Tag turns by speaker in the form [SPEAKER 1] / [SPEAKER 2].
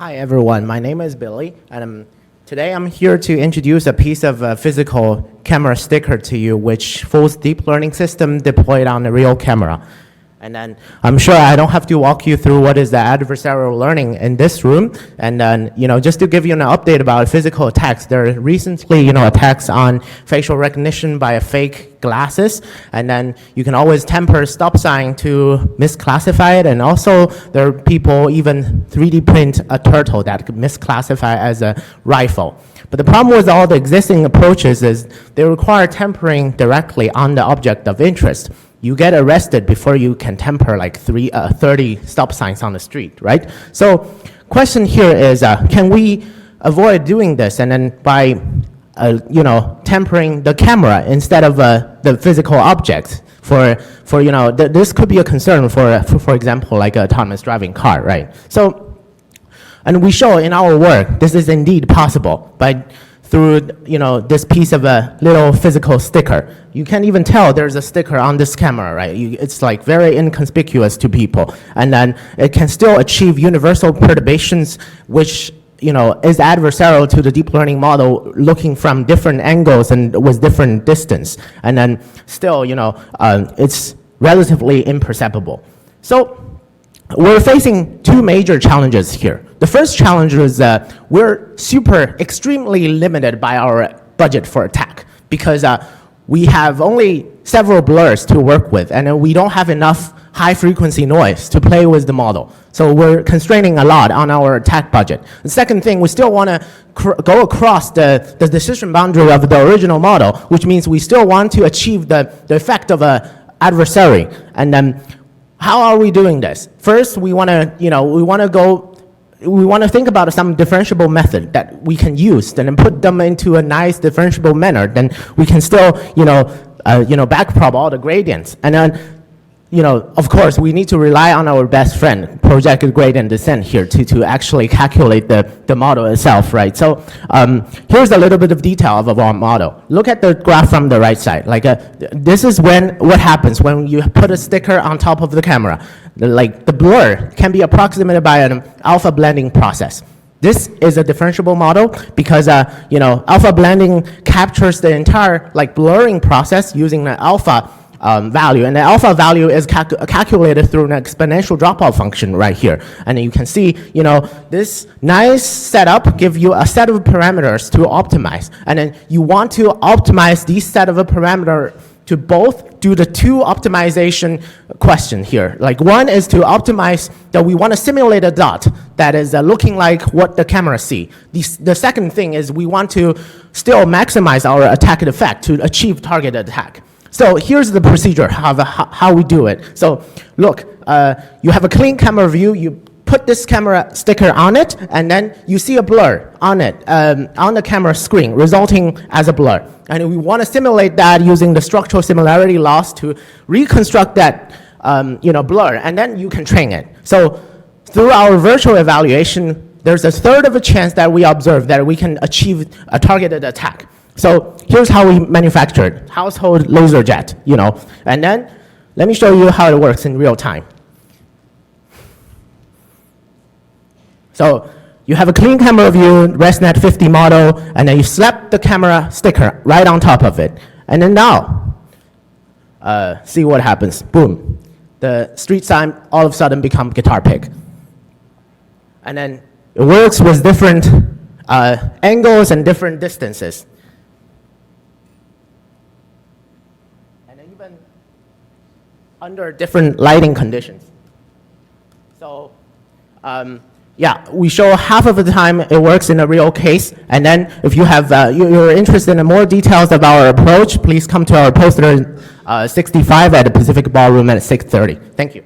[SPEAKER 1] Hi everyone, my name is Billy, and today I'm here to introduce a piece of physical camera sticker to you which fools deep learning system deployed on a real camera. And then I'm sure I don't have to walk you through what is the adversarial learning in this room. And then, just to give you an update about physical attacks, there are recently, attacks on facial recognition by fake glasses. And then you can always temper stop sign to misclassify it. And also there are people even 3D print a turtle that could misclassify as a rifle. But the problem with all the existing approaches is they require tempering directly on the object of interest. You get arrested before you can temper like 30 stop signs on the street, right? So question here is, can we avoid doing this and then by, tempering the camera instead of the physical object this could be a concern for example, like an autonomous driving car, right? So, and we show in our work, this is indeed possible through this piece of a little physical sticker. You can't even tell there's a sticker on this camera, right? It's like very inconspicuous to people. And then it can still achieve universal perturbations, which is adversarial to the deep learning model looking from different angles and with different distance. And then still, it's relatively imperceptible. So we're facing two major challenges here. The first challenge is we're extremely limited by our budget for attack because we have only several blurs to work with and we don't have enough high frequency noise to play with the model. So we're constraining a lot on our attack budget. The second thing, we still want to go across the decision boundary of the original model, which means we still want to achieve the effect of an adversary. And then how are we doing this? First, we want to think about some differentiable method that we can use and then put them into a nice differentiable manner. Then we can still, backprop all the gradients. And then, of course, we need to rely on our best friend, projected gradient descent here to actually calculate the model itself, right? So here's a little bit of detail of our model. Look at the graph from the right side. This is what happens when you put a sticker on top of the camera. The blur can be approximated by an alpha blending process. This is a differentiable model because alpha blending captures the entire blurring process using the alpha value, and the alpha value is calculated through an exponential dropout function right here. And you can see, this nice setup gives you a set of parameters to optimize, and then you want to optimize these set of parameters to both do the two optimization question here. One is to optimize that we want to simulate a dot that is looking like what the camera see. The second thing is we want to still maximize our attack effect to achieve targeted attack. So here's the procedure, how we do it. So look, you have a clean camera view, you put this camera sticker on it, and then you see a blur on it, on the camera screen, resulting as a blur. And we want to simulate that using the structural similarity loss to reconstruct that blur, and then you can train it. So through our virtual evaluation, there's a third of a chance that we observe that we can achieve a targeted attack. So here's how we manufactured household laser jet, and then let me show you how it works in real time. So you have a clean camera view, ResNet 50 model, and then you slap the camera sticker right on top of it. And then now, see what happens. Boom. The street sign all of a sudden become guitar pick. And then it works with different angles and different distances. Even under different lighting conditions. So, yeah, we show half of the time it works in a real case. And then if you have, you're interested in more details of our approach, please come to our poster 65 at the Pacific Ballroom at 6:30. Thank you.